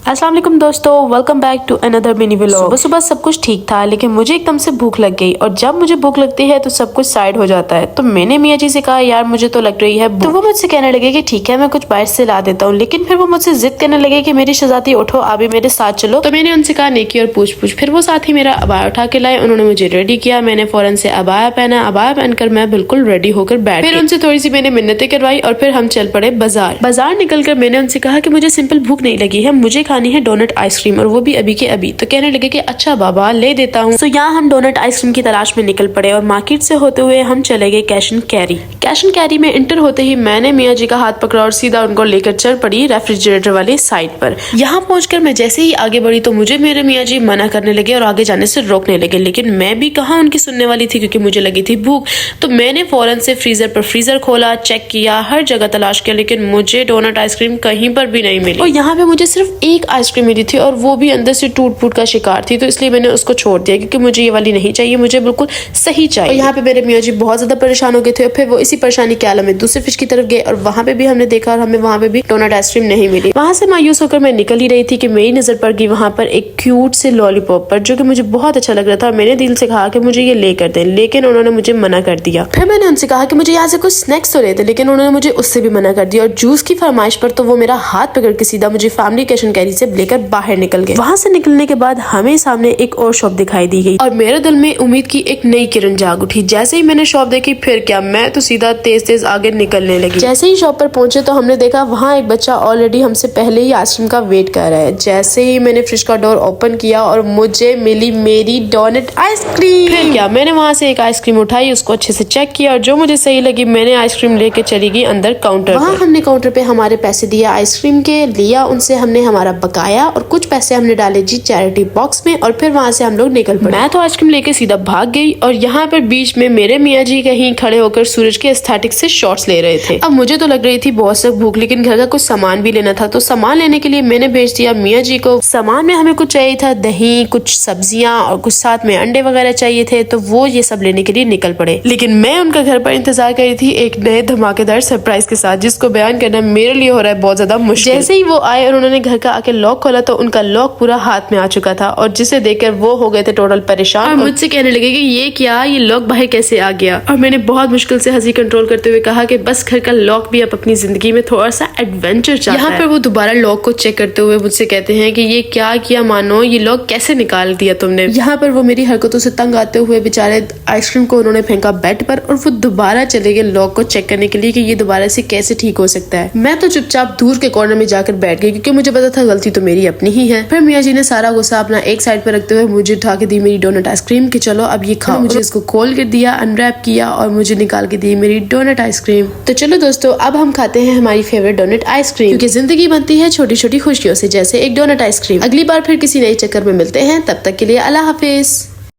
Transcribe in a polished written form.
अस्सलाम वालेकुम दोस्तों, welcome back to another mini vlog. सुबह सुबह सब कुछ ठीक था, लेकिन मुझे एकदम से भूख लग गई और जब मुझे भूख लगती है तो सब कुछ साइड हो जाता है। तो मैंने मियाँ जी से कहा यार मुझे तो लग रही है भूख। तो वो मुझसे कहने लगे कि ठीक है मैं कुछ बाहर से ला देता हूँ, लेकिन फिर वो मुझसे जिद करने लगे कि मेरी शहजादी उठो अभी मेरे साथ चलो। तो मैंने उनसे कहा नेकी और पूछ पूछ। फिर वो साथ ही मेरा अबाया उठा के लाए, उन्होंने मुझे रेडी किया। मैंने फौरन से अबाया पहना। अबाया पहनकर मैं बिल्कुल रेडी होकर बैठ फिर उनसे थोड़ी सी मैंने मिन्नतें करवाई और फिर हम चल पड़े बाजार निकल कर मैंने उनसे कहा कि मुझे सिंपल भूख नहीं लगी है, मुझे खानी है डोनट आइसक्रीम और वो भी अभी के अभी। तो कहने लगे कि अच्छा बाबा ले देता हूँ। तो यहाँ हम डोनट आइसक्रीम की तलाश में निकल पड़े और मार्केट से होते हुए हम चले गए कैश एंड कैरी में इंटर होते ही मैंने मियाँ जी का हाथ पकड़ा और सीधा उनको लेकर चल पड़ी रेफ्रिजरेटर वाली साइड पर। यहाँ पहुंचकर मैं जैसे ही आगे बढ़ी तो मुझे मेरे मियाँ जी मना करने लगे और आगे जाने से रोकने लगे, लेकिन मैं भी कहाँ उनकी सुनने वाली थी क्योंकि मुझे लगी थी भूख। तो मैंने फौरन से फ्रीजर खोला, चेक किया, हर जगह तलाश किया, लेकिन मुझे डोनट आइसक्रीम कहीं पर भी नहीं मिली। और यहाँ पे मुझे सिर्फ एक आइसक्रीम मिली थी और वो भी अंदर से टूट फूट का शिकार थी, तो इसलिए मैंने उसको छोड़ दिया क्योंकि मुझे ये वाली नहीं चाहिए, मुझे बिल्कुल सही चाहिए। यहाँ पे मेरे मियाँ जी बहुत ज्यादा परेशान हो गए थे और फिर वो इसी परेशानी के आलम में दूसरे फिश की तरफ गए और वहाँ पे भी हमने देखा और हमें वहाँ पे भी डोनट आइसक्रीम नहीं मिली। वहाँ से मायूस होकर मैं निकल ही रही थी कि मेरी नजर पड़ गई वहाँ पर एक क्यूट से लॉलीपॉप पर, जो कि मुझे बहुत अच्छा लग रहा था और मैंने दिल से कहा कि मुझे ये लेकर दें, लेकिन उन्होंने मुझे मना कर दिया। फिर मैंने उनसे कहा कि मुझे यहाँ से कुछ स्नैक्स तो लेते, लेकिन उन्होंने मुझे उससे भी मना कर दिया और जूस की फरमाइश पर तो वो मेरा हाथ पकड़ के सीधा मुझे फैमिली कैश एंड कैरी से लेकर बाहर निकल गए। वहाँ से निकलने के बाद हमें सामने एक और शॉप दिखाई दी गई और मेरे दिल में उम्मीद की एक नई किरण जाग उठी। जैसे ही मैंने शॉप देखी फिर क्या, मैं तो सीधा तेज आगे निकलने लगी। जैसे ही शॉप पर पहुंचे तो हमने देखा वहाँ एक बच्चा ऑलरेडी हमसे पहले ही आइसक्रीम का वेट कर रहा है। जैसे ही मैंने फ्रिज का डोर ओपन किया और मुझे मिली मेरी डोनट आइसक्रीम। फिर क्या, मैंने वहाँ से एक आइसक्रीम उठाई, उसको अच्छे से चेक किया और जो मुझे सही लगी मैंने आइसक्रीम लेके चली गई अंदर काउंटर। वहाँ हमने काउंटर पे हमारे पैसे दिए आइसक्रीम के, लिया उनसे हमने हमारा बकाया और कुछ पैसे हमने डाले जी चैरिटी बॉक्स में और फिर वहाँ से हम लोग निकल पड़े। मैं तो आइसक्रीम लेके सीधा भाग गई और यहाँ पर बीच में मेरे मियाँ जी कहीं खड़े होकर सूरज के एस्थेटिक से शॉट्स ले रहे थे। अब मुझे तो लग रही थी बहुत सख्त भूख, लेकिन घर का कुछ सामान भी लेना था, तो सामान लेने के लिए मैंने भेज दिया मियाँ जी को। सामान में हमें कुछ चाहिए था दही, कुछ सब्जियां और कुछ साथ में अंडे वगैरह चाहिए थे, तो वो ये सब लेने के लिए निकल पड़े। लेकिन मैं उनका घर पर इंतजार कर रही थी एक नए धमाकेदार सरप्राइज के साथ, जिसको बयान करना मेरे लिए हो रहा है बहुत ज्यादा मुश्किल। जैसे ही वो आए और उन्होंने घर का आके लॉक खोला तो उनका लॉक पूरा हाथ में आ चुका था और जिसे देखकर वो हो गए थे टोटल परेशान और मुझसे कहने लगे कि ये क्या, ये लॉक बाहर कैसे आ गया। और मैंने बहुत मुश्किल से हंसी कंट्रोल करते हुए कहा कि बस घर का लॉक भी अब अपनी जिंदगी में थोड़ा सा एडवेंचर चाहता है। यहाँ पर वो दोबारा लॉक को चेक करते हुए मुझसे कहते हैं कि ये क्या किया मानो, ये लॉक कैसे निकाल दिया तुमने। यहाँ पर वो मेरी हरकतों से तंग आते हुए बेचारे आइसक्रीम को उन्होंने फेंका बेड पर और वो दोबारा चले गए लॉक को चेक करने के लिए कि ये दोबारा से कैसे ठीक हो सकता है। मैं तो चुपचाप दूर के कॉर्नर में जाकर बैठ गई क्योंकि मुझे पता था गलती तो मेरी अपनी ही है। फिर मियाँ जी ने सारा गुस्सा अपना एक साइड पर रखते हुए मुझे उठा के दी मेरी डोनट आइसक्रीम कि चलो अब ये खाओ। मुझे इसको खोल कर दिया, अनरैप किया और मुझे निकाल के दी मेरी डोनट आइसक्रीम। तो चलो दोस्तों अब हम खाते हैं हमारी फेवरेट डोनट आइसक्रीम, क्योंकि जिंदगी बनती है छोटी छोटी खुशियों से, जैसे एक डोनट आइसक्रीम। अगली बार फिर किसी नए चक्कर में मिलते हैं, तब तक के लिए अल्लाह हाफिज।